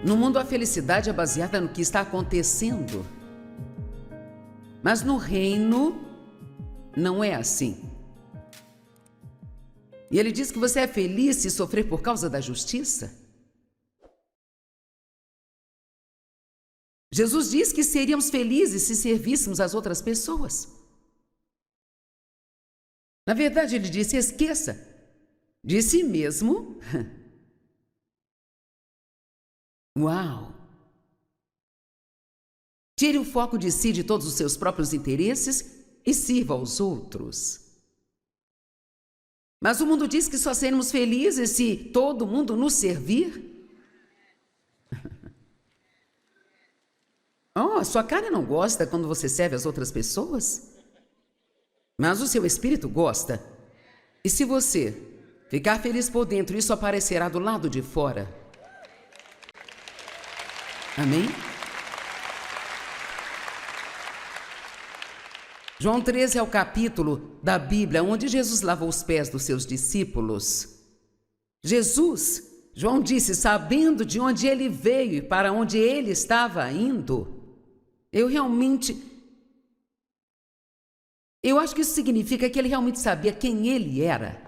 No mundo, a felicidade é baseada no que está acontecendo. Mas no reino, não é assim. E ele diz que você é feliz se sofrer por causa da justiça. Jesus diz que seríamos felizes se servíssemos as outras pessoas. Na verdade, ele disse: esqueça de si mesmo. Uau! Tire o foco de si, de todos os seus próprios interesses e sirva aos outros. Mas o mundo diz que só seremos felizes se todo mundo nos servir. Oh, sua carne não gosta quando você serve as outras pessoas? Mas o seu espírito gosta. E se você ficar feliz por dentro, isso aparecerá do lado de fora. Amém? João 13 é o capítulo da Bíblia onde Jesus lavou os pés dos seus discípulos. João disse, sabendo de onde ele veio e para onde ele estava indo. Eu acho que isso significa que ele realmente sabia quem ele era.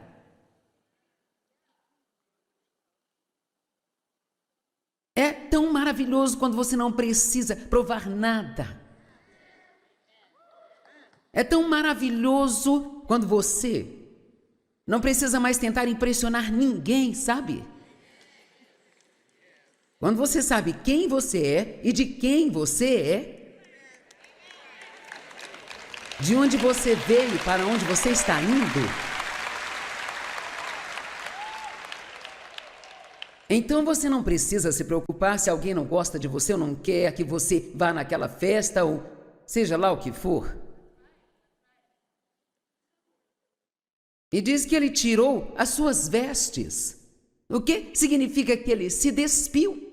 É tão maravilhoso quando você não precisa provar nada. É tão maravilhoso quando você não precisa mais tentar impressionar ninguém, sabe? Quando você sabe quem você é e de quem você é, de onde você veio e para onde você está indo, então você não precisa se preocupar se alguém não gosta de você ou não quer que você vá naquela festa ou seja lá o que for. E diz que ele tirou as suas vestes, o que significa que ele se despiu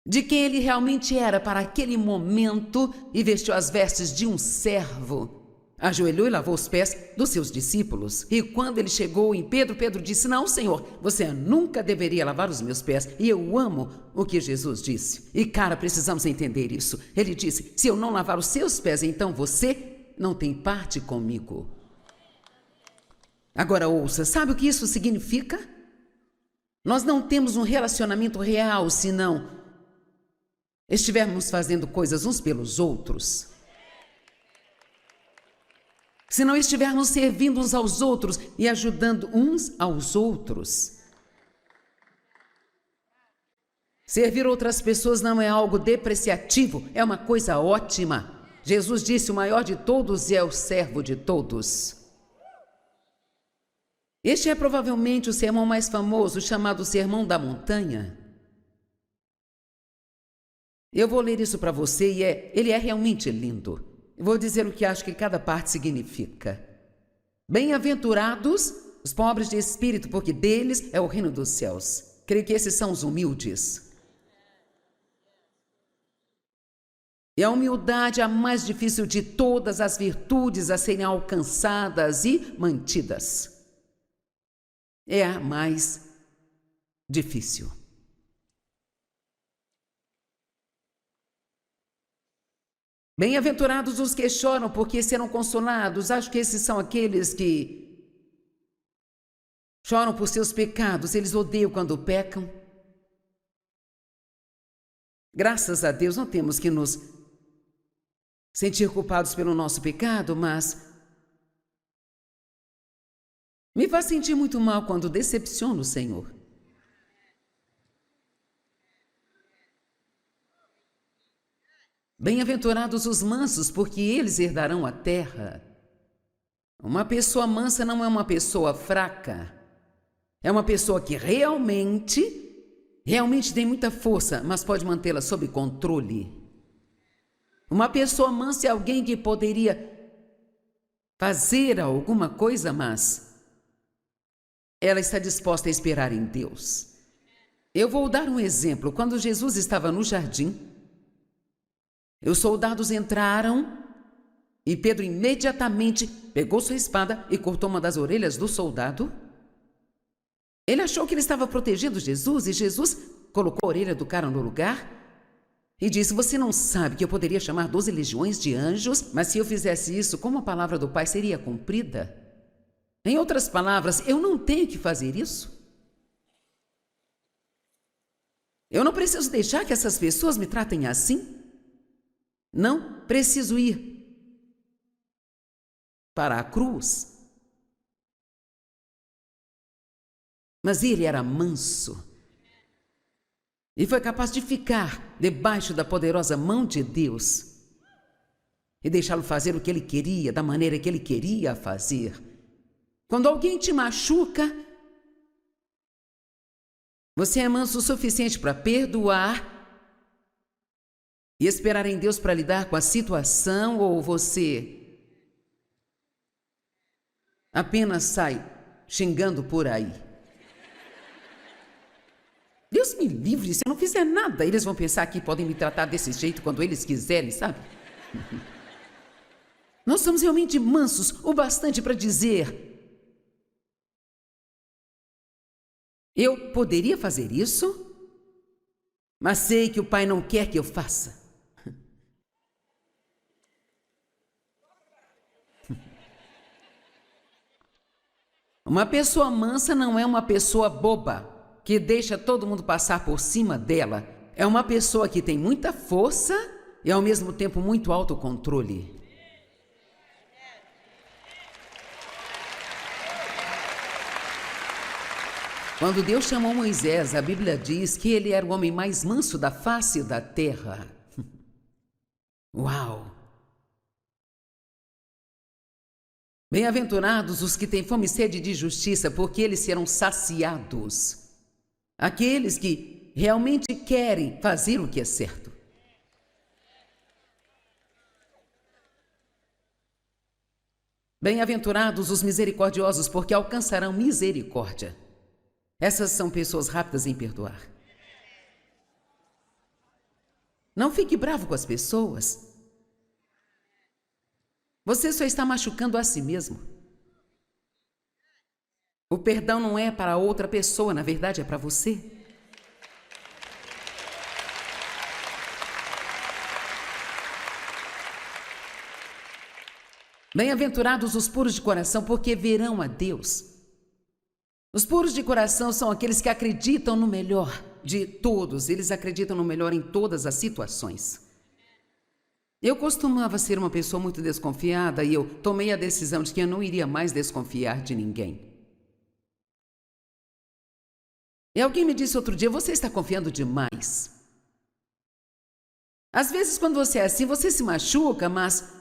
de quem ele realmente era para aquele momento e vestiu as vestes de um servo. Ajoelhou e lavou os pés dos seus discípulos. E quando ele chegou em Pedro, Pedro disse: não, Senhor, você nunca deveria lavar os meus pés. E eu amo o que Jesus disse. E cara, precisamos entender isso. Ele disse: se eu não lavar os seus pés, então você não tem parte comigo. Agora ouça, sabe o que isso significa? Nós não temos um relacionamento real se não estivermos fazendo coisas uns pelos outros. Se não estivermos servindo uns aos outros e ajudando uns aos outros. Servir outras pessoas não é algo depreciativo, é uma coisa ótima. Jesus disse: o maior de todos é o servo de todos. Este é provavelmente o sermão mais famoso, chamado Sermão da Montanha. Eu vou ler isso para você e ele é realmente lindo. Eu vou dizer o que acho que cada parte significa. Bem-aventurados os pobres de espírito, porque deles é o reino dos céus. Creio que esses são os humildes. E a humildade é a mais difícil de todas as virtudes a serem alcançadas e mantidas. É a mais difícil. Bem-aventurados os que choram, porque serão consolados. Acho que esses são aqueles que choram por seus pecados. Eles odeiam quando pecam. Graças a Deus não temos que nos sentir culpados pelo nosso pecado, mas me faz sentir muito mal quando decepciono o Senhor. Bem-aventurados os mansos, porque eles herdarão a terra. Uma pessoa mansa não é uma pessoa fraca. É uma pessoa que realmente tem muita força, mas pode mantê-la sob controle. Uma pessoa mansa é alguém que poderia fazer alguma coisa, mas ela está disposta a esperar em Deus. Eu vou dar um exemplo. Quando Jesus estava no jardim, os soldados entraram e Pedro imediatamente pegou sua espada e cortou uma das orelhas do soldado. Ele achou que ele estava protegendo Jesus e Jesus colocou a orelha do cara no lugar e disse: você não sabe que eu poderia chamar 12 legiões de anjos, mas se eu fizesse isso, como a palavra do Pai seria cumprida? Em outras palavras, eu não tenho que fazer isso. Eu não preciso deixar que essas pessoas me tratem assim. Não preciso ir para a cruz. Mas ele era manso e foi capaz de ficar debaixo da poderosa mão de Deus e deixá-lo fazer o que ele queria, da maneira que ele queria fazer. Quando alguém te machuca, você é manso o suficiente para perdoar e esperar em Deus para lidar com a situação, ou você apenas sai xingando por aí? Deus me livre, se eu não fizer nada, eles vão pensar que podem me tratar desse jeito quando eles quiserem, sabe? Nós somos realmente mansos o bastante para dizer: eu poderia fazer isso, mas sei que o Pai não quer que eu faça. Uma pessoa mansa não é uma pessoa boba, que deixa todo mundo passar por cima dela. É uma pessoa que tem muita força e, ao mesmo tempo, muito autocontrole. Quando Deus chamou Moisés, a Bíblia diz que ele era o homem mais manso da face da terra. Uau! Bem-aventurados os que têm fome e sede de justiça, porque eles serão saciados. Aqueles que realmente querem fazer o que é certo. Bem-aventurados os misericordiosos, porque alcançarão misericórdia. Essas são pessoas rápidas em perdoar. Não fique bravo com as pessoas. Você só está machucando a si mesmo. O perdão não é para outra pessoa, na verdade é para você. Bem-aventurados os puros de coração, porque verão a Deus. Os puros de coração são aqueles que acreditam no melhor de todos. Eles acreditam no melhor em todas as situações. Eu costumava ser uma pessoa muito desconfiada e eu tomei a decisão de que eu não iria mais desconfiar de ninguém. E alguém me disse outro dia: você está confiando demais. Às vezes, quando você é assim, você se machuca, mas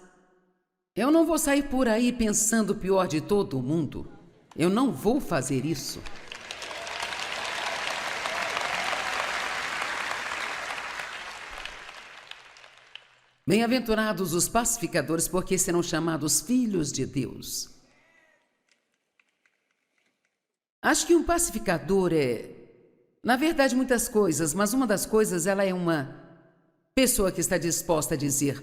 eu não vou sair por aí pensando o pior de todo mundo. Eu não vou fazer isso. Bem-aventurados os pacificadores, porque serão chamados filhos de Deus. Acho que um pacificador na verdade, muitas coisas, mas uma das coisas, ela é uma pessoa que está disposta a dizer: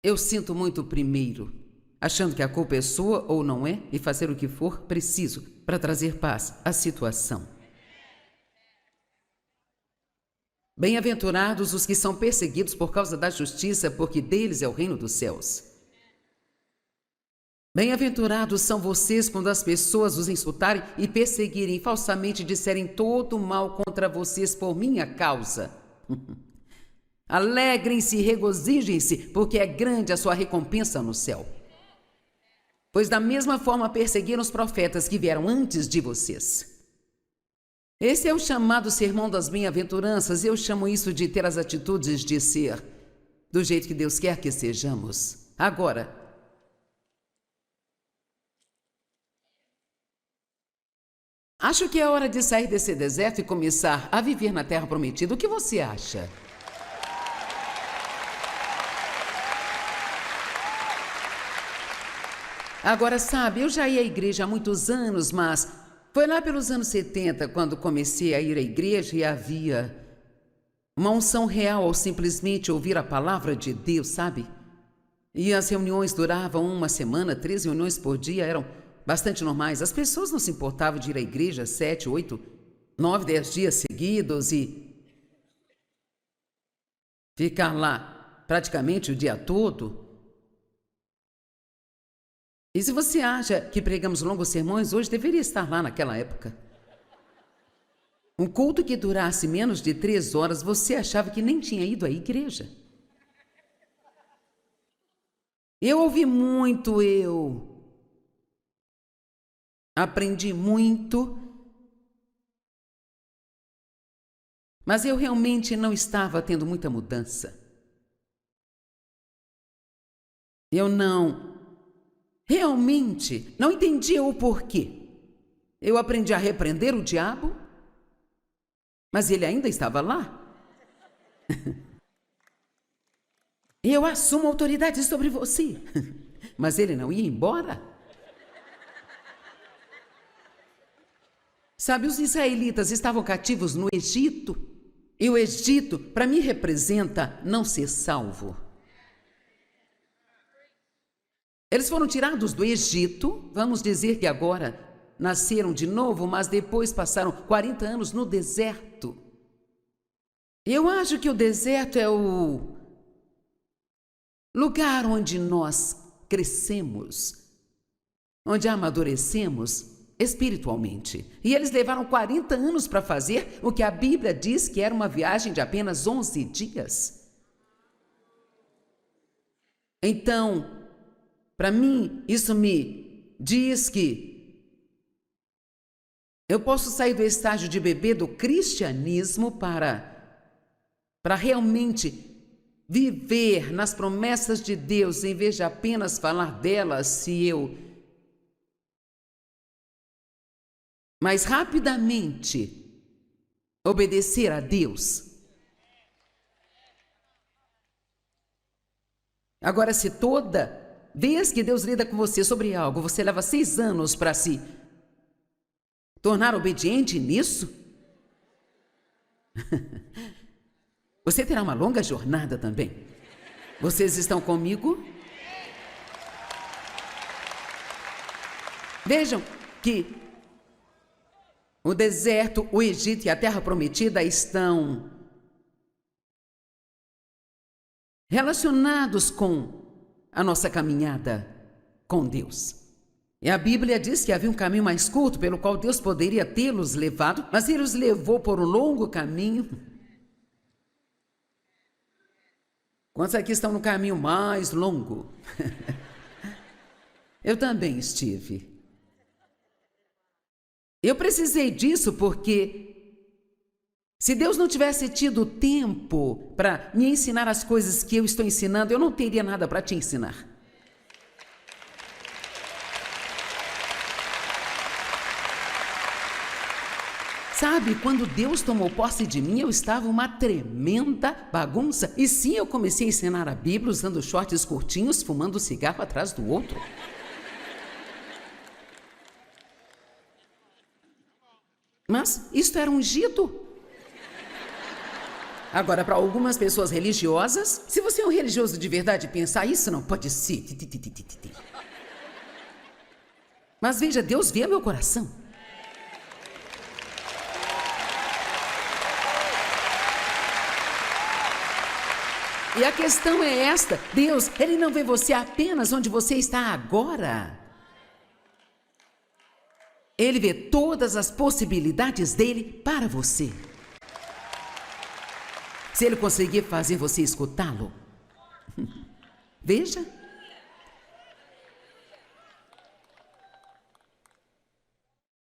eu sinto muito primeiro, achando que a culpa é sua ou não é, e fazer o que for preciso para trazer paz à situação. Bem-aventurados os que são perseguidos por causa da justiça, porque deles é o reino dos céus. Bem-aventurados são vocês quando as pessoas os insultarem e perseguirem, falsamente disserem todo o mal contra vocês por minha causa. Alegrem-se e regozijem-se, porque é grande a sua recompensa no céu. Pois da mesma forma perseguiram os profetas que vieram antes de vocês. Esse é o chamado sermão das bem-aventuranças. Eu chamo isso de ter as atitudes de ser do jeito que Deus quer que sejamos. Agora, acho que é hora de sair desse deserto e começar a viver na Terra Prometida. O que você acha? Agora, sabe, eu já ia à igreja há muitos anos, mas foi lá pelos anos 70 quando comecei a ir à igreja e havia uma unção real ao simplesmente ouvir a palavra de Deus, sabe? E as reuniões duravam uma semana, 3 reuniões por dia, eram bastante normais. As pessoas não se importavam de ir à igreja 7, 8 9, 10 dias seguidos e ficar lá praticamente o dia todo. E se você acha que pregamos longos sermões, hoje deveria estar lá naquela época. Um culto que durasse menos de 3 horas, você achava que nem tinha ido à igreja. Eu ouvi muito, eu aprendi muito, mas eu realmente não estava tendo muita mudança. Eu realmente não entendia o porquê. Eu aprendi a repreender o diabo, mas ele ainda estava lá. E eu assumo autoridade sobre você, mas ele não ia embora. Sabe, os israelitas estavam cativos no Egito, e o Egito, para mim, representa não ser salvo. Eles foram tirados do Egito, vamos dizer que agora nasceram de novo, mas depois passaram 40 anos no deserto. Eu acho que o deserto é o lugar onde nós crescemos, onde amadurecemos espiritualmente. E eles levaram 40 anos para fazer o que a Bíblia diz que era uma viagem de apenas 11 dias. Então, para mim, isso me diz que eu posso sair do estágio de bebê do cristianismo para realmente viver nas promessas de Deus, em vez de apenas falar delas, se eu mais rapidamente obedecer a Deus. Agora, se toda vez que Deus lida com você sobre algo, você leva 6 anos para se tornar obediente nisso, você terá uma longa jornada também. Vocês estão comigo? Vejam que o deserto, o Egito e a Terra Prometida estão relacionados com a nossa caminhada com Deus. E a Bíblia diz que havia um caminho mais curto pelo qual Deus poderia tê-los levado, mas Ele os levou por um longo caminho. Quantos aqui estão no caminho mais longo? Eu também estive. Eu precisei disso porque se Deus não tivesse tido tempo para me ensinar as coisas que eu estou ensinando, eu não teria nada para te ensinar. Sabe, quando Deus tomou posse de mim, eu estava uma tremenda bagunça. E sim, eu comecei a ensinar a Bíblia usando shorts curtinhos, fumando cigarro atrás do outro. Mas isto era ungido. Agora, para algumas pessoas religiosas, se você é um religioso de verdade, pensar isso não pode ser. Mas veja, Deus vê meu coração. E a questão é esta: Deus, Ele não vê você apenas onde você está agora. Ele vê todas as possibilidades dele para você. Se Ele conseguir fazer você escutá-lo, veja.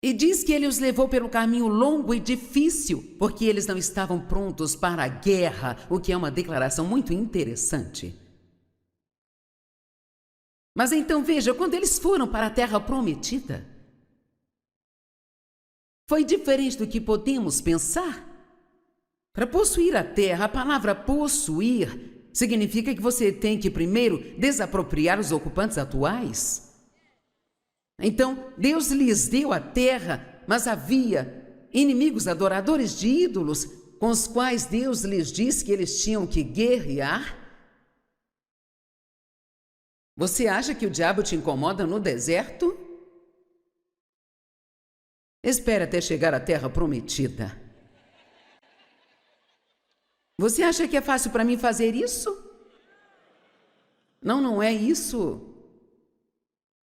E diz que Ele os levou pelo caminho longo e difícil, porque eles não estavam prontos para a guerra, o que é uma declaração muito interessante. Mas então veja, quando eles foram para a Terra Prometida, foi diferente do que podemos pensar. Para possuir a terra, a palavra possuir significa que você tem que primeiro desapropriar os ocupantes atuais. Então, Deus lhes deu a terra, mas havia inimigos adoradores de ídolos, com os quais Deus lhes disse que eles tinham que guerrear. Você acha que o diabo te incomoda no deserto? Espere até chegar à terra prometida. Você acha que é fácil para mim fazer isso? Não, não é isso.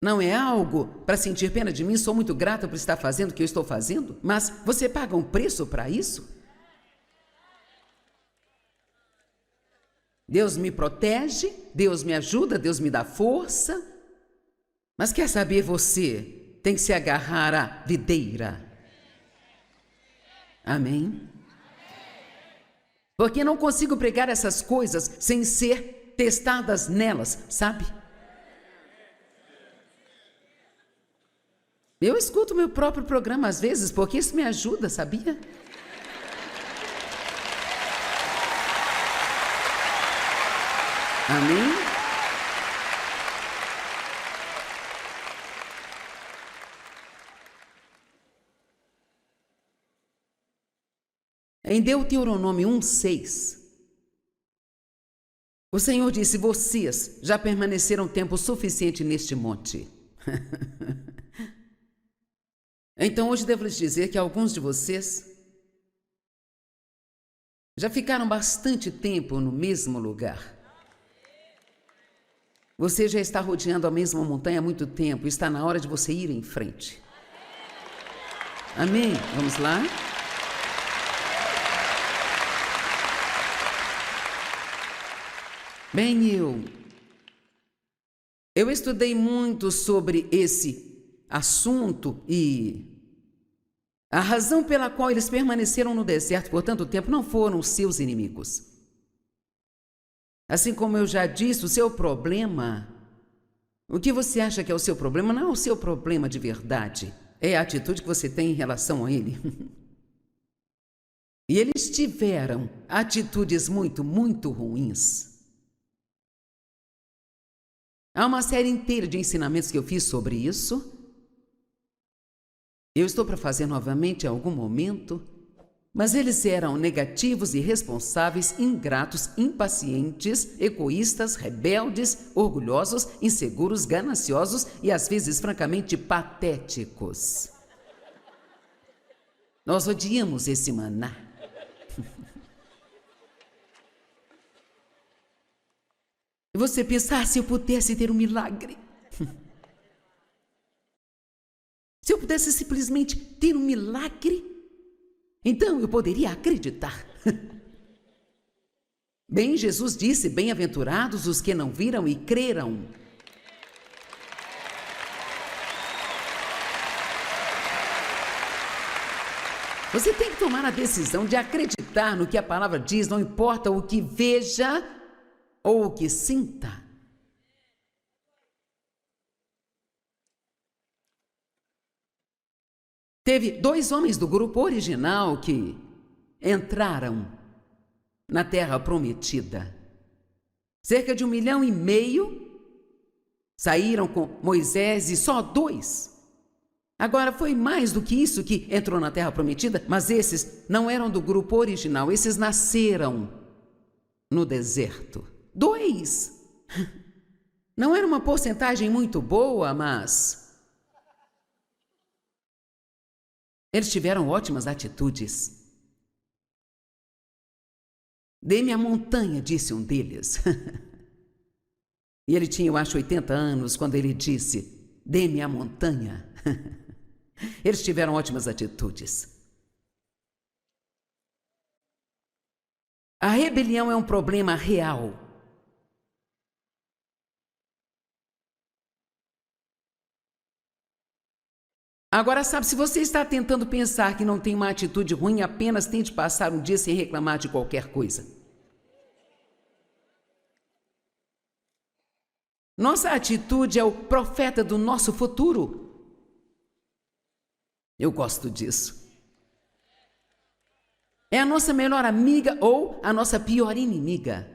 Não é algo para sentir pena de mim. Sou muito grata por estar fazendo o que eu estou fazendo. Mas você paga um preço para isso? Deus me protege, Deus me ajuda, Deus me dá força. Mas quer saber, você tem que se agarrar à videira. Amém? Porque não consigo pregar essas coisas sem ser testadas nelas, sabe? Eu escuto meu próprio programa às vezes, porque isso me ajuda, sabia? Amém? Em Deuteronômio 1:6, o Senhor disse: vocês já permaneceram tempo suficiente neste monte. Então hoje devo lhes dizer que alguns de vocês já ficaram bastante tempo no mesmo lugar. Você já está rodeando a mesma montanha há muito tempo. Está na hora de você ir em frente. Amém? Vamos lá? Bem, eu estudei muito sobre esse assunto e a razão pela qual eles permaneceram no deserto por tanto tempo não foram os seus inimigos. Assim como eu já disse, o seu problema, o que você acha que é o seu problema, não é o seu problema de verdade. É a atitude que você tem em relação a ele. E eles tiveram atitudes muito, muito ruins. Há uma série inteira de ensinamentos que eu fiz sobre isso. Eu estou para fazer novamente em algum momento, mas eles eram negativos, irresponsáveis, ingratos, impacientes, egoístas, rebeldes, orgulhosos, inseguros, gananciosos e às vezes francamente patéticos. Nós odiamos esse maná. E você pensa, se eu pudesse ter um milagre. Se eu pudesse simplesmente ter um milagre, então eu poderia acreditar. Bem, Jesus disse, bem-aventurados os que não viram e creram. Você tem que tomar a decisão de acreditar no que a palavra diz, não importa o que veja ou o que sinta. Teve 2 homens do grupo original que entraram na Terra Prometida. Cerca de 1,5 milhão saíram com Moisés e só 2. Agora, foi mais do que isso que entrou na Terra Prometida, mas esses não eram do grupo original, esses nasceram no deserto. 2! Não era uma porcentagem muito boa, mas eles tiveram ótimas atitudes. Dê-me a montanha, disse um deles. E ele tinha, eu acho, 80 anos quando ele disse, dê-me a montanha. Eles tiveram ótimas atitudes. A rebelião é um problema real. Agora, sabe, se você está tentando pensar que não tem uma atitude ruim, apenas tente passar um dia sem reclamar de qualquer coisa. Nossa atitude é o profeta do nosso futuro. Eu gosto disso. É a nossa melhor amiga ou a nossa pior inimiga.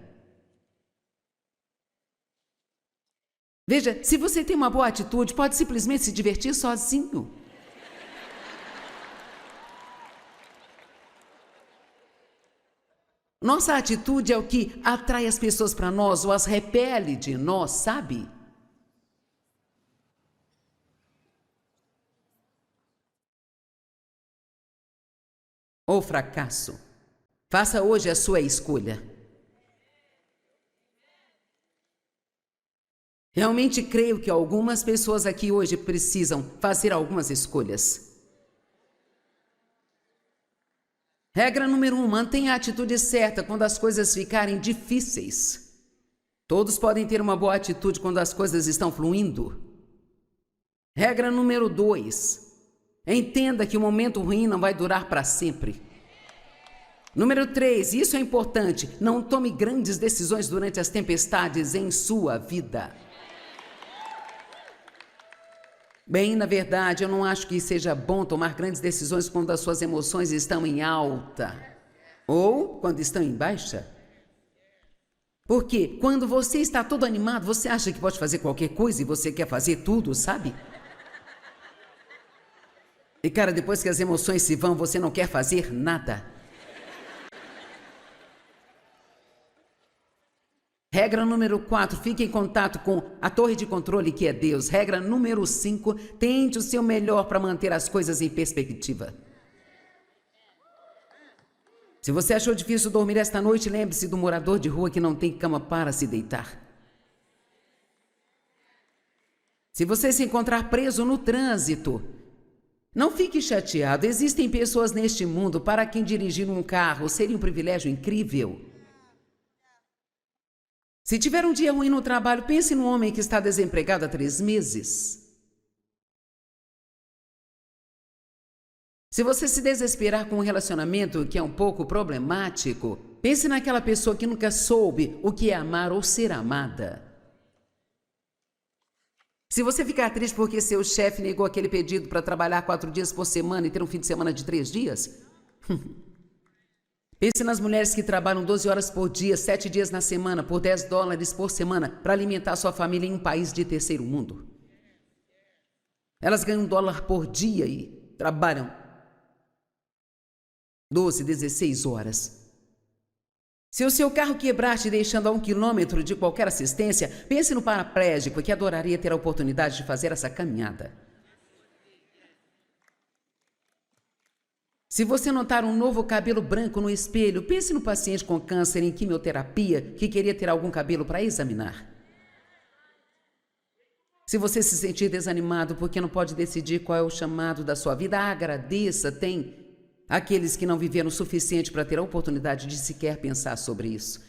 Veja, se você tem uma boa atitude, pode simplesmente se divertir sozinho. Nossa atitude é o que atrai as pessoas para nós ou as repele de nós, sabe? ou fracasso. Faça hoje a sua escolha. Realmente creio que algumas pessoas aqui hoje precisam fazer algumas escolhas. Regra número 1, mantenha a atitude certa quando as coisas ficarem difíceis. Todos podem ter uma boa atitude quando as coisas estão fluindo. Regra número 2, entenda que o momento ruim não vai durar para sempre. Número 3, isso é importante, não tome grandes decisões durante as tempestades em sua vida. Bem, na verdade, eu não acho que seja bom tomar grandes decisões quando as suas emoções estão em alta ou quando estão em baixa. Porque quando você está todo animado, você acha que pode fazer qualquer coisa e você quer fazer tudo, sabe? E cara, depois que as emoções se vão, você não quer fazer nada. Regra número 4, fique em contato com a torre de controle que é Deus. Regra número 5, tente o seu melhor para manter as coisas em perspectiva. Se você achou difícil dormir esta noite, lembre-se do morador de rua que não tem cama para se deitar. Se você se encontrar preso no trânsito, não fique chateado. Existem pessoas neste mundo para quem dirigir um carro seria um privilégio incrível. Se tiver um dia ruim no trabalho, pense no homem que está desempregado há 3 meses. Se você se desesperar com um relacionamento que é um pouco problemático, pense naquela pessoa que nunca soube o que é amar ou ser amada. Se você ficar triste porque seu chefe negou aquele pedido para trabalhar 4 dias por semana e ter um fim de semana de 3 dias, pense nas mulheres que trabalham 12 horas por dia, 7 dias na semana, por $10 por semana, para alimentar sua família em um país de terceiro mundo. Elas ganham $1 por dia e trabalham 12, 16 horas. Se o seu carro quebrar te deixando a 1 quilômetro de qualquer assistência, pense no paraplégico que adoraria ter a oportunidade de fazer essa caminhada. Se você notar um novo cabelo branco no espelho, pense no paciente com câncer em quimioterapia que queria ter algum cabelo para examinar. Se você se sentir desanimado porque não pode decidir qual é o chamado da sua vida, agradeça, tem aqueles que não viveram o suficiente para ter a oportunidade de sequer pensar sobre isso.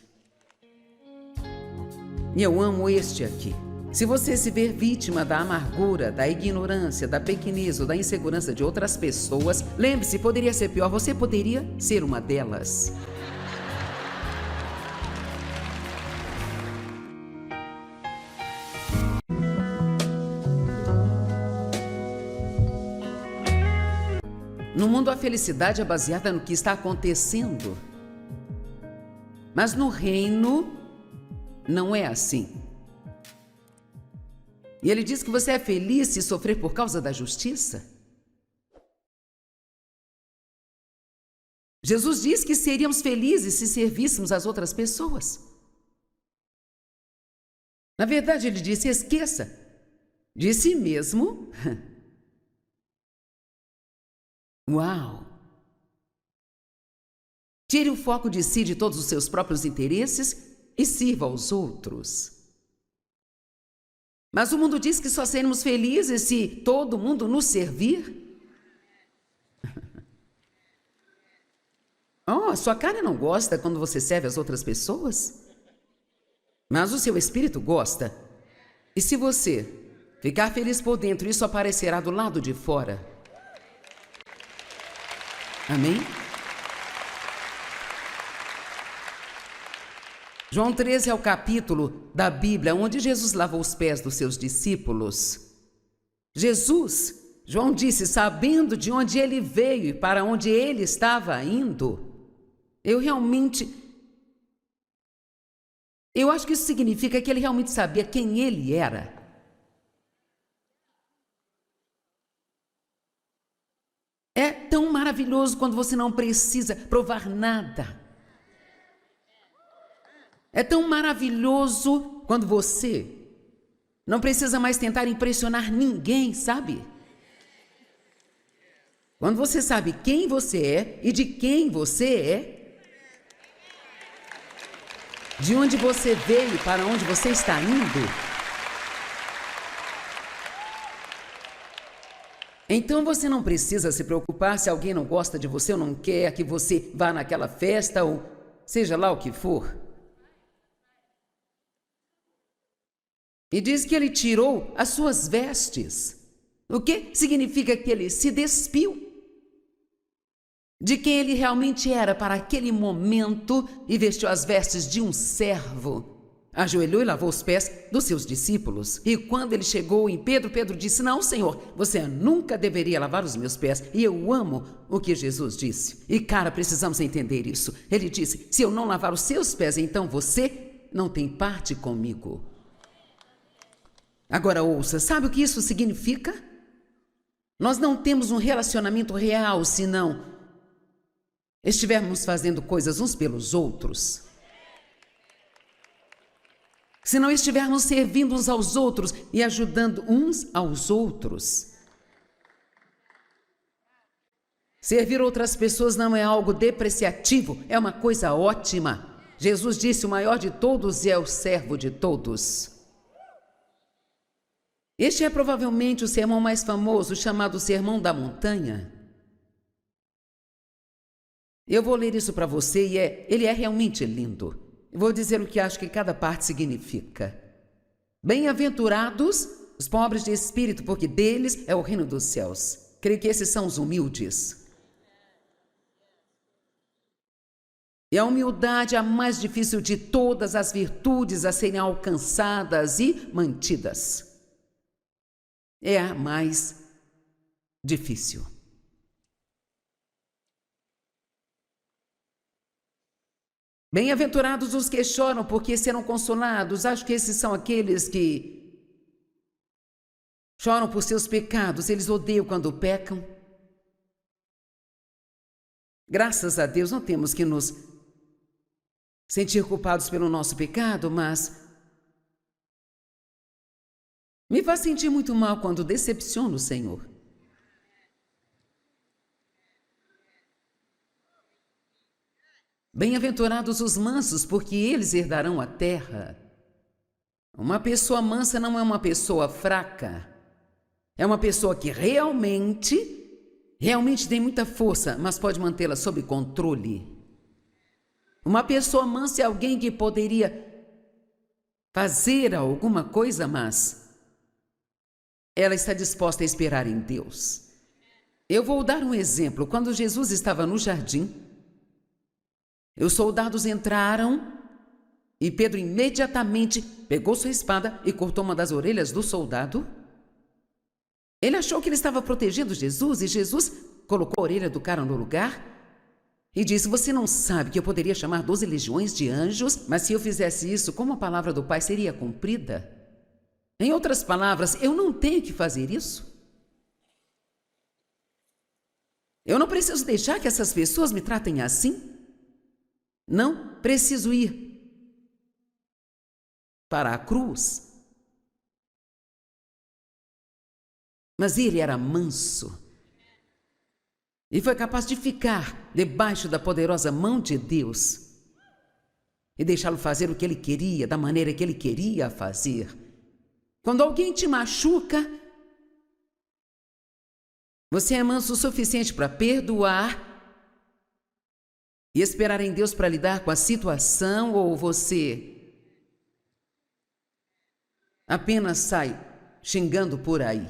E eu amo este aqui. Se você se ver vítima da amargura, da ignorância, da pequenez ou da insegurança de outras pessoas, lembre-se, poderia ser pior, você poderia ser uma delas. No mundo, a felicidade é baseada no que está acontecendo. Mas no reino, não é assim. E ele diz que você é feliz se sofrer por causa da justiça. Jesus diz que seríamos felizes se servíssemos as outras pessoas. Na verdade, ele disse, esqueça de si mesmo. Uau! Tire o foco de si, de todos os seus próprios interesses e sirva aos outros. Mas o mundo diz que só seremos felizes se todo mundo nos servir. Oh, sua carne não gosta quando você serve as outras pessoas? Mas o seu espírito gosta. E se você ficar feliz por dentro, isso aparecerá do lado de fora. Amém? João 13 é o capítulo da Bíblia onde Jesus lavou os pés dos seus discípulos. João disse, sabendo de onde ele veio e para onde ele estava indo, eu acho que isso significa que ele realmente sabia quem ele era. É tão maravilhoso quando você não precisa provar nada. É tão maravilhoso quando você não precisa mais tentar impressionar ninguém, sabe? Quando você sabe quem você é e de quem você é, de onde você veio e para onde você está indo, então você não precisa se preocupar se alguém não gosta de você ou não quer que você vá naquela festa ou seja lá o que for. E diz que ele tirou as suas vestes. O que significa que ele se despiu de quem ele realmente era para aquele momento e vestiu as vestes de um servo. Ajoelhou e lavou os pés dos seus discípulos. E quando ele chegou em Pedro, Pedro disse: não, Senhor, você nunca deveria lavar os meus pés. E eu amo o que Jesus disse. E cara, precisamos entender isso. Ele disse: se eu não lavar os seus pés, então você não tem parte comigo. Agora ouça, sabe o que isso significa? Nós não temos um relacionamento real se não estivermos fazendo coisas uns pelos outros. Se não estivermos servindo uns aos outros e ajudando uns aos outros. Servir outras pessoas não é algo depreciativo, é uma coisa ótima. Jesus disse: o maior de todos é o servo de todos. Este é provavelmente o sermão mais famoso, chamado Sermão da Montanha. Eu vou ler isso para você e ele é realmente lindo. Vou dizer o que acho que cada parte significa. Bem-aventurados os pobres de espírito, porque deles é o reino dos céus. Creio que esses são os humildes. E a humildade é a mais difícil de todas as virtudes a serem alcançadas e mantidas. É a mais difícil. Bem-aventurados os que choram, porque serão consolados. Acho que esses são aqueles que choram por seus pecados. Eles odeiam quando pecam. Graças a Deus não temos que nos sentir culpados pelo nosso pecado, mas me faz sentir muito mal quando decepciono o Senhor. Bem-aventurados os mansos, porque eles herdarão a terra. Uma pessoa mansa não é uma pessoa fraca. É uma pessoa que realmente tem muita força, mas pode mantê-la sob controle. Uma pessoa mansa é alguém que poderia fazer alguma coisa, mas ela está disposta a esperar em Deus. Eu vou dar um exemplo. Quando Jesus estava no jardim, os soldados entraram e Pedro imediatamente pegou sua espada e cortou uma das orelhas do soldado. Ele achou que ele estava protegendo Jesus e Jesus colocou a orelha do cara no lugar e disse: você não sabe que eu poderia chamar 12 legiões de anjos, mas se eu fizesse isso, como a palavra do Pai seria cumprida? Em outras palavras, eu não tenho que fazer isso. Eu não preciso deixar que essas pessoas me tratem assim. Não preciso ir para a cruz. Mas ele era manso e foi capaz de ficar debaixo da poderosa mão de Deus e deixá-lo fazer o que ele queria, da maneira que ele queria fazer. Quando alguém te machuca, você é manso o suficiente para perdoar e esperar em Deus para lidar com a situação, ou você apenas sai xingando por aí?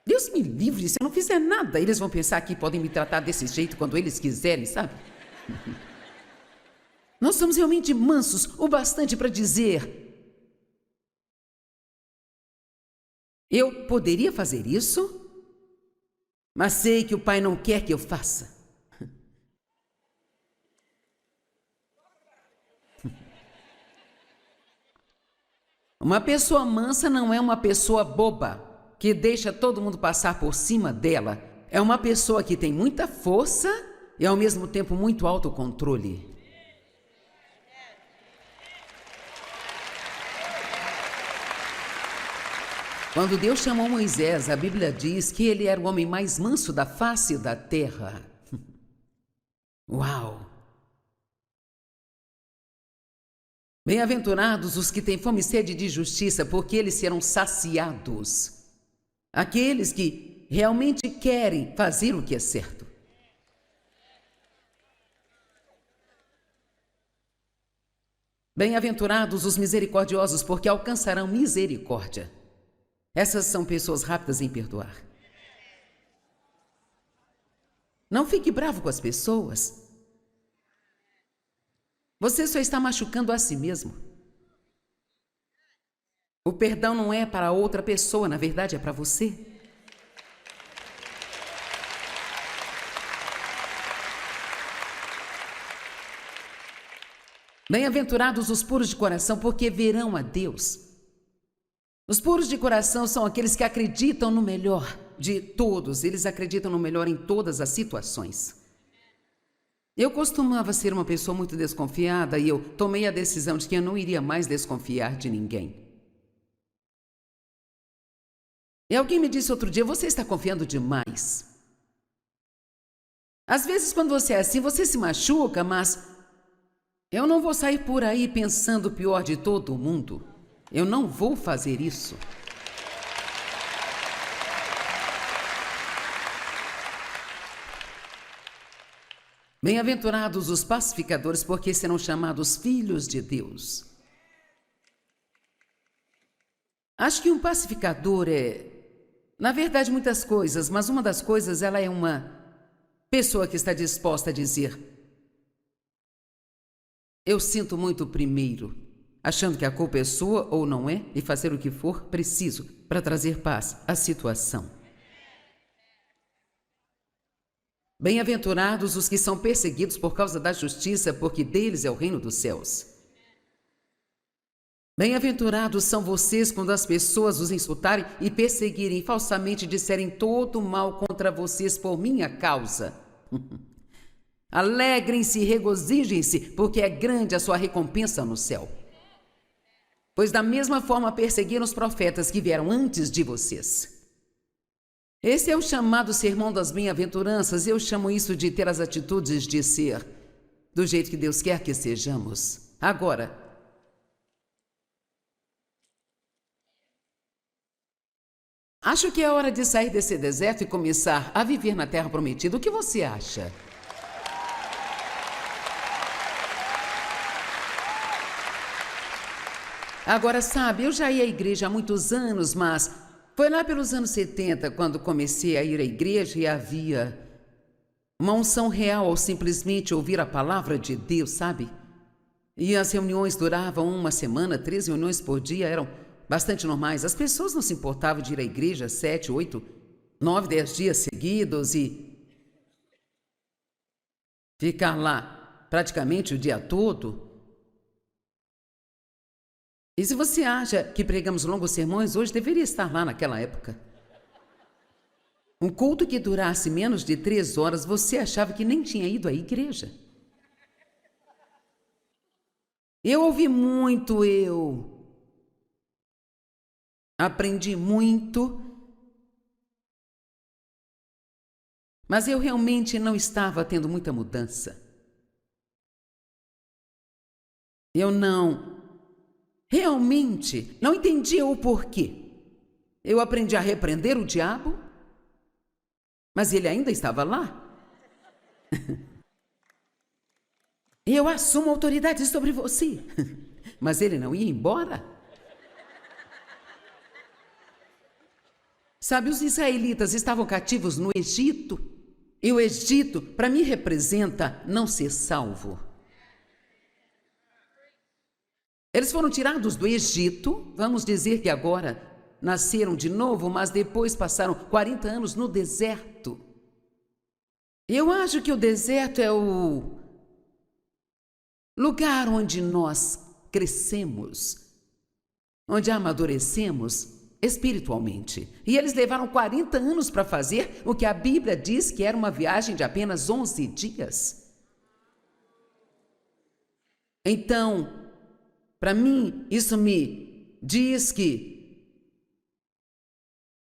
Deus me livre, se eu não fizer nada, eles vão pensar que podem me tratar desse jeito quando eles quiserem, sabe? Nós somos realmente mansos o bastante para dizer: eu poderia fazer isso, mas sei que o Pai não quer que eu faça. Uma pessoa mansa não é uma pessoa boba, que deixa todo mundo passar por cima dela. É uma pessoa que tem muita força e, ao mesmo tempo, muito autocontrole. Quando Deus chamou Moisés, a Bíblia diz que ele era o homem mais manso da face da terra. Uau! Bem-aventurados os que têm fome e sede de justiça, porque eles serão saciados. Aqueles que realmente querem fazer o que é certo. Bem-aventurados os misericordiosos, porque alcançarão misericórdia. Essas são pessoas rápidas em perdoar. Não fique bravo com as pessoas. Você só está machucando a si mesmo. O perdão não é para outra pessoa, na verdade é para você. Bem-aventurados os puros de coração, porque verão a Deus. Os puros de coração são aqueles que acreditam no melhor de todos. Eles acreditam no melhor em todas as situações. Eu costumava ser uma pessoa muito desconfiada e eu tomei a decisão de que eu não iria mais desconfiar de ninguém. E alguém me disse outro dia, você está confiando demais. Às vezes, quando você é assim, você se machuca, mas eu não vou sair por aí pensando o pior de todo mundo. Eu não vou fazer isso. Bem-aventurados os pacificadores, porque serão chamados filhos de Deus. Acho que um pacificador na verdade, muitas coisas, mas uma das coisas, ela é uma pessoa que está disposta a dizer: eu sinto muito primeiro, achando que a culpa é sua ou não é, e fazer o que for preciso para trazer paz à situação. Bem-aventurados os que são perseguidos por causa da justiça, porque deles é o reino dos céus. Bem-aventurados são vocês quando as pessoas os insultarem e perseguirem, falsamente disserem todo mal contra vocês por minha causa. Alegrem-se e regozijem-se, porque é grande a sua recompensa no céu. Pois da mesma forma perseguiram os profetas que vieram antes de vocês. Esse é o chamado sermão das bem-aventuranças. Eu chamo isso de ter as atitudes de ser do jeito que Deus quer que sejamos. Agora, acho que é hora de sair desse deserto e começar a viver na terra prometida. O que você acha? Agora, sabe, eu já ia à igreja há muitos anos, mas foi lá pelos anos 70 quando comecei a ir à igreja e havia uma unção real ao simplesmente ouvir a palavra de Deus, sabe? E as reuniões duravam uma semana, 3 reuniões por dia, eram bastante normais. As pessoas não se importavam de ir à igreja 7, 8, 9, 10 dias seguidos e ficar lá praticamente o dia todo. E se você acha que pregamos longos sermões, hoje deveria estar lá naquela época. Um culto que durasse menos de 3 horas, você achava que nem tinha ido à igreja. Eu ouvi muito, eu aprendi muito, mas eu realmente não estava tendo muita mudança. Eu realmente não entendia o porquê. Eu aprendi a repreender o diabo, mas ele ainda estava lá. Eu assumo autoridade sobre você, mas ele não ia embora. Sabe, os israelitas estavam cativos no Egito, e o Egito, para mim, representa não ser salvo. Eles foram tirados do Egito, vamos dizer que agora nasceram de novo, mas depois passaram 40 anos no deserto. Eu acho que o deserto é o lugar onde nós crescemos, onde amadurecemos espiritualmente. E eles levaram 40 anos para fazer o que a Bíblia diz que era uma viagem de apenas 11 dias. Então, para mim, isso me diz que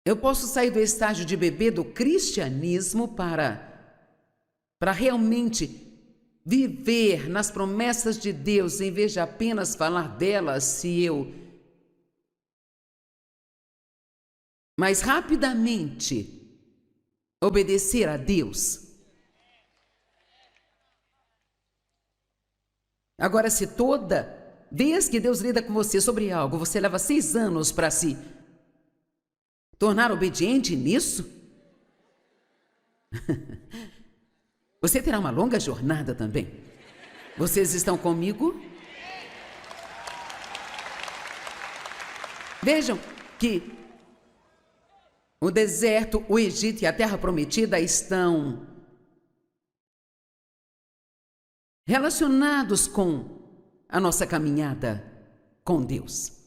Eu posso sair do estágio de bebê do cristianismo para realmente viver nas promessas de Deus, em vez de apenas falar delas, se eu mais rapidamente obedecer a Deus. Agora, se toda vez que Deus lida com você sobre algo, você leva 6 anos para se tornar obediente nisso, você terá uma longa jornada também. Vocês estão comigo? Vejam que o deserto, o Egito e a Terra Prometida estão relacionados com a nossa caminhada com Deus.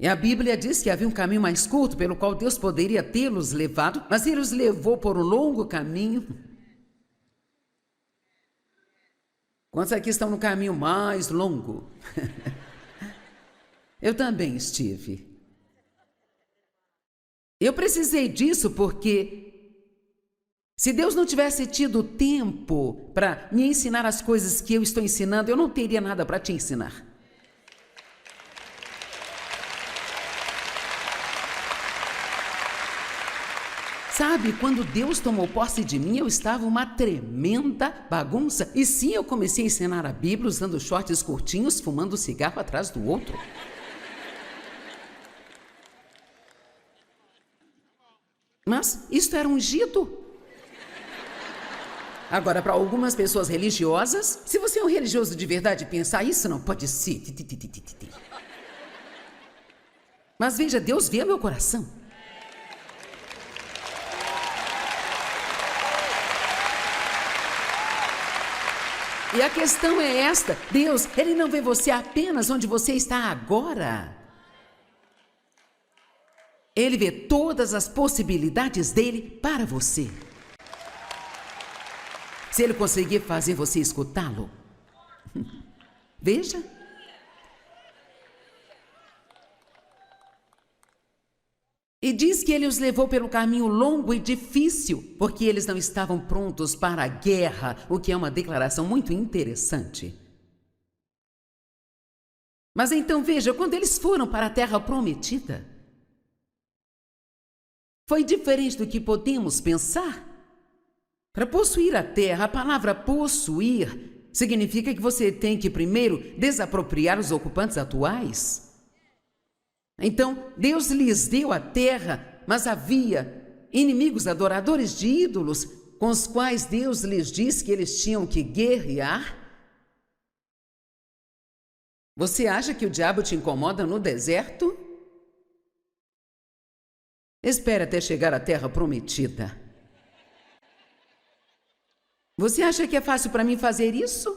E a Bíblia diz que havia um caminho mais curto pelo qual Deus poderia tê-los levado, mas Ele os levou por um longo caminho. Quantos aqui estão no caminho mais longo? Eu também estive. Eu precisei disso porque se Deus não tivesse tido tempo para me ensinar as coisas que eu estou ensinando, eu não teria nada para te ensinar. Sabe, quando Deus tomou posse de mim, eu estava uma tremenda bagunça. E sim, eu comecei a ensinar a Bíblia usando shorts curtinhos, fumando cigarro atrás do outro. Mas isto era ungido. Agora, para algumas pessoas religiosas, se você é um religioso de verdade e pensar, isso não pode ser. Mas veja, Deus vê meu coração. E a questão é esta: Deus, Ele não vê você apenas onde você está agora. Ele vê todas as possibilidades dele para você. Se Ele conseguir fazer você escutá-lo, veja. E diz que Ele os levou pelo caminho longo e difícil, porque eles não estavam prontos para a guerra, o que é uma declaração muito interessante. Mas então veja, quando eles foram para a Terra Prometida, foi diferente do que podemos pensar. Para possuir a terra, a palavra possuir significa que você tem que primeiro desapropriar os ocupantes atuais. Então, Deus lhes deu a terra, mas havia inimigos adoradores de ídolos, com os quais Deus lhes disse que eles tinham que guerrear. Você acha que o diabo te incomoda no deserto? Espere até chegar à Terra Prometida. Você acha que é fácil para mim fazer isso?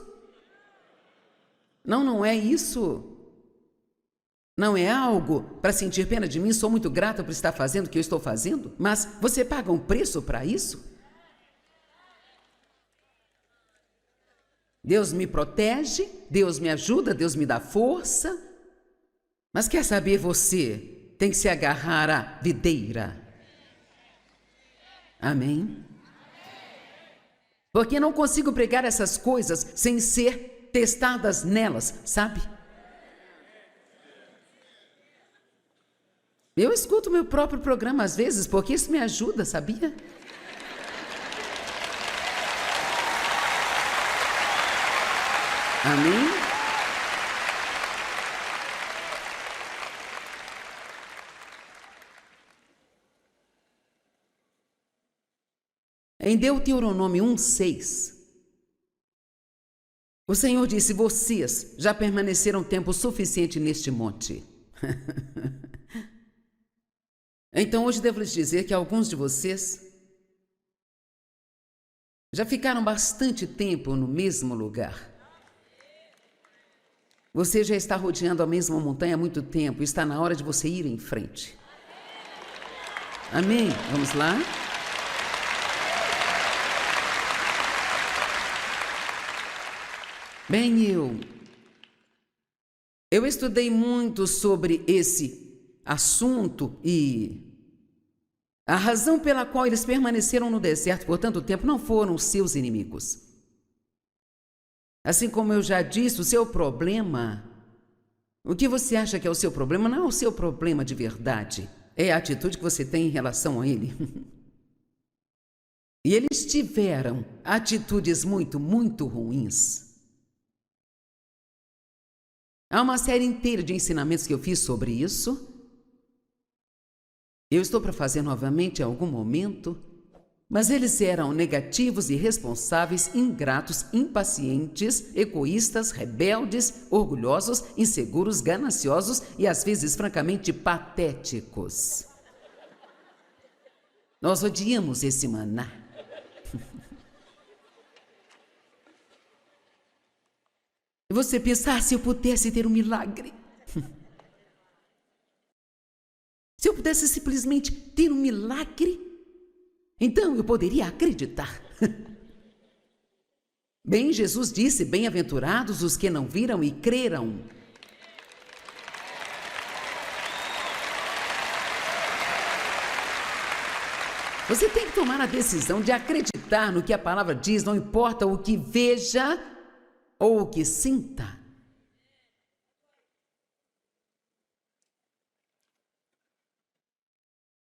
Não, não é isso. Não é algo para sentir pena de mim, sou muito grata por estar fazendo o que eu estou fazendo, mas você paga um preço para isso? Deus me protege, Deus me ajuda, Deus me dá força, mas quer saber, você tem que se agarrar à videira. Amém? Porque não consigo pregar essas coisas sem ser testadas nelas, sabe? Eu escuto meu próprio programa às vezes, porque isso me ajuda, sabia? Amém? Em Deuteronômio 1:6, o Senhor disse: vocês já permaneceram tempo suficiente neste monte. Então hoje devo lhes dizer que alguns de vocês já ficaram bastante tempo no mesmo lugar. Você já está rodeando a mesma montanha há muito tempo, está na hora de você ir em frente. Amém? Vamos lá? Bem, eu estudei muito sobre esse assunto e A razão pela qual eles permaneceram no deserto por tanto tempo não foram seus inimigos. Assim como eu já disse, o seu problema, o que você acha que é o seu problema, não é o seu problema de verdade. É a atitude que você tem em relação a ele. E eles tiveram atitudes muito, muito ruins. Há uma série inteira de ensinamentos que eu fiz sobre isso. Eu estou para fazer novamente em algum momento, mas eles eram negativos, irresponsáveis, ingratos, impacientes, egoístas, rebeldes, orgulhosos, inseguros, gananciosos e às vezes francamente patéticos. Nós odiamos esse maná. E você pensar, se eu pudesse ter um milagre. Se eu pudesse simplesmente ter um milagre, então eu poderia acreditar. Bem, Jesus disse, bem-aventurados os que não viram e creram. Você tem que tomar a decisão de acreditar no que a palavra diz, não importa o que veja ou o que sinta.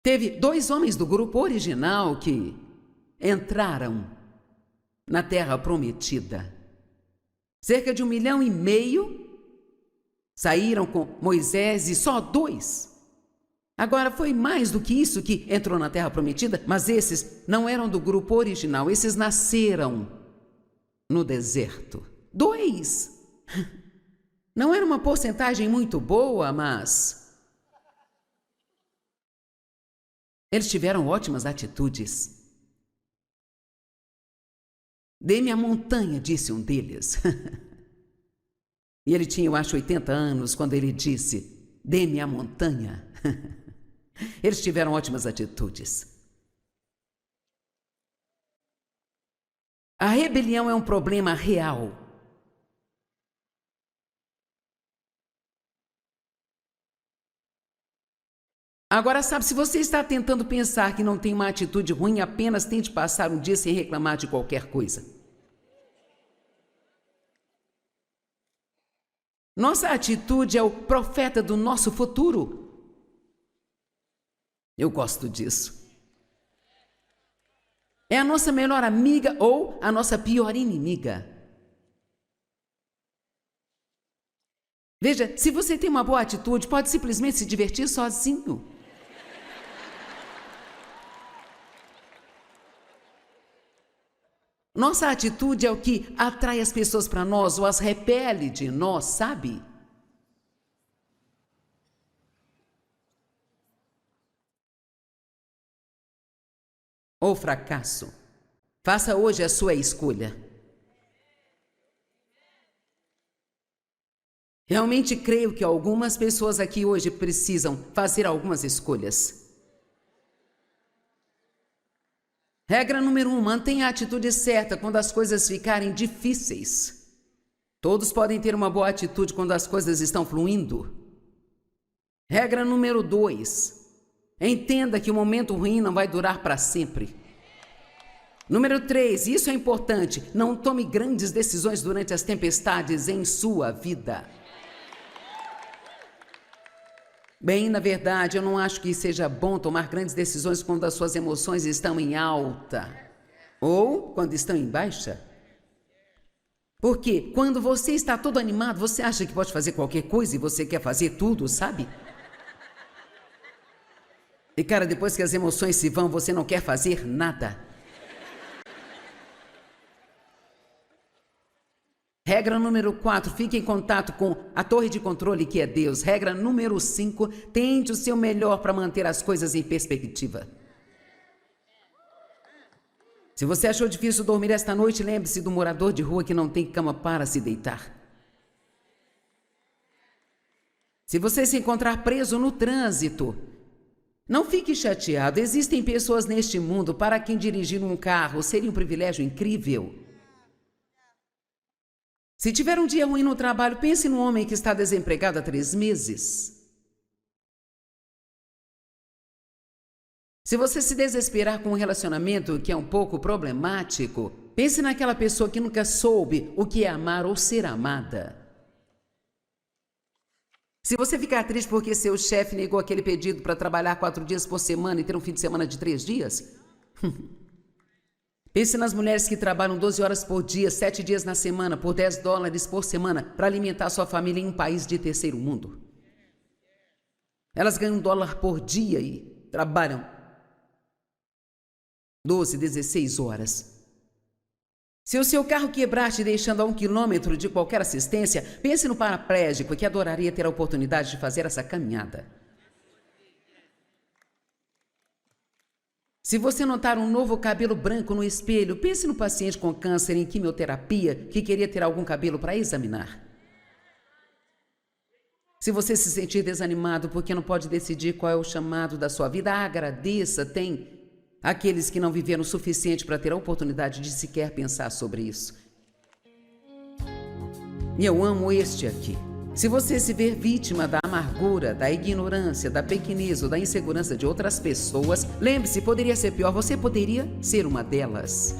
Teve 2 homens do grupo original que entraram na Terra Prometida. Cerca de 1,5 milhão saíram com Moisés e só 2. Agora, foi mais do que isso que entrou na Terra Prometida, mas esses não eram do grupo original, esses nasceram no deserto. 2! Não era uma porcentagem muito boa, mas eles tiveram ótimas atitudes. Dê-me a montanha, disse um deles. E ele tinha, eu acho, 80 anos quando ele disse, dê-me a montanha. Eles tiveram ótimas atitudes. A rebelião é um problema real. Agora, sabe, se você está tentando pensar que não tem uma atitude ruim, apenas tente passar um dia sem reclamar de qualquer coisa. Nossa atitude é o profeta do nosso futuro. Eu gosto disso. É a nossa melhor amiga ou a nossa pior inimiga. Veja, se você tem uma boa atitude, pode simplesmente se divertir sozinho. Nossa atitude é o que atrai as pessoas para nós ou as repele de nós, sabe? Ou fracasso. Faça hoje a sua escolha. Realmente creio que algumas pessoas aqui hoje precisam fazer algumas escolhas. Regra número 1, mantenha a atitude certa quando as coisas ficarem difíceis. Todos podem ter uma boa atitude quando as coisas estão fluindo. Regra número 2, entenda que o momento ruim não vai durar para sempre. Número 3, isso é importante, não tome grandes decisões durante as tempestades em sua vida. Bem, na verdade, eu não acho que seja bom tomar grandes decisões quando as suas emoções estão em alta ou quando estão em baixa. Porque quando você está todo animado, você acha que pode fazer qualquer coisa e você quer fazer tudo, sabe? E cara, depois que as emoções se vão, você não quer fazer nada. Regra número 4, fique em contato com a torre de controle que é Deus. Regra número 5, tente o seu melhor para manter as coisas em perspectiva. Se você achou difícil dormir esta noite, lembre-se do morador de rua que não tem cama para se deitar. Se você se encontrar preso no trânsito, não fique chateado. Existem pessoas neste mundo para quem dirigir um carro seria um privilégio incrível. Se tiver um dia ruim no trabalho, pense no homem que está desempregado há 3 meses. Se você se desesperar com um relacionamento que é um pouco problemático, pense naquela pessoa que nunca soube o que é amar ou ser amada. Se você ficar triste porque seu chefe negou aquele pedido para trabalhar 4 dias por semana e ter um fim de semana de 3 dias, pense nas mulheres que trabalham 12 horas por dia, 7 dias na semana, por $10 por semana, para alimentar sua família em um país de terceiro mundo. Elas ganham $1 por dia e trabalham 12, 16 horas. Se o seu carro quebrar te deixando a 1 quilômetro de qualquer assistência, pense no paraplégico que adoraria ter a oportunidade de fazer essa caminhada. Se você notar um novo cabelo branco no espelho, pense no paciente com câncer em quimioterapia que queria ter algum cabelo para examinar. Se você se sentir desanimado porque não pode decidir qual é o chamado da sua vida, agradeça, tem aqueles que não viveram o suficiente para ter a oportunidade de sequer pensar sobre isso. E eu amo este aqui. Se você se ver vítima da amargura, da ignorância, da pequenez ou da insegurança de outras pessoas, lembre-se, poderia ser pior, você poderia ser uma delas.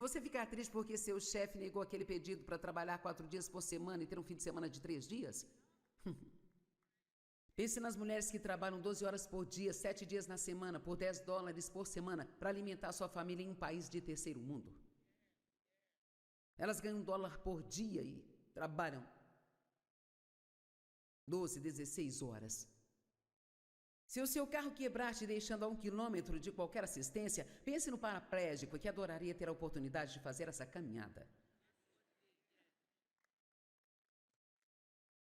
Você ficar triste porque seu chefe negou aquele pedido para trabalhar 4 dias por semana e ter um fim de semana de 3 dias? Pense nas mulheres que trabalham 12 horas por dia, 7 dias na semana, por $10 por semana, para alimentar sua família em um país de terceiro mundo. Elas ganham $1 por dia e trabalham 12, 16 horas. Se o seu carro quebrar te deixando a 1 quilômetro de qualquer assistência, pense no paraplégico que adoraria ter a oportunidade de fazer essa caminhada.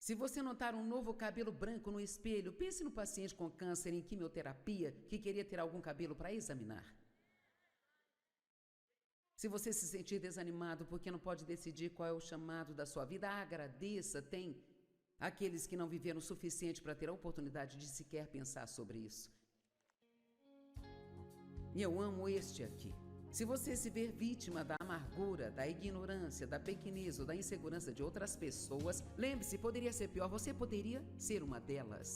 Se você notar um novo cabelo branco no espelho, pense no paciente com câncer em quimioterapia que queria ter algum cabelo para examinar. Se você se sentir desanimado porque não pode decidir qual é o chamado da sua vida, agradeça, tem aqueles que não viveram o suficiente para ter a oportunidade de sequer pensar sobre isso. E eu amo este aqui. Se você se ver vítima da amargura, da ignorância, da pequenez ou da insegurança de outras pessoas, lembre-se, poderia ser pior, você poderia ser uma delas.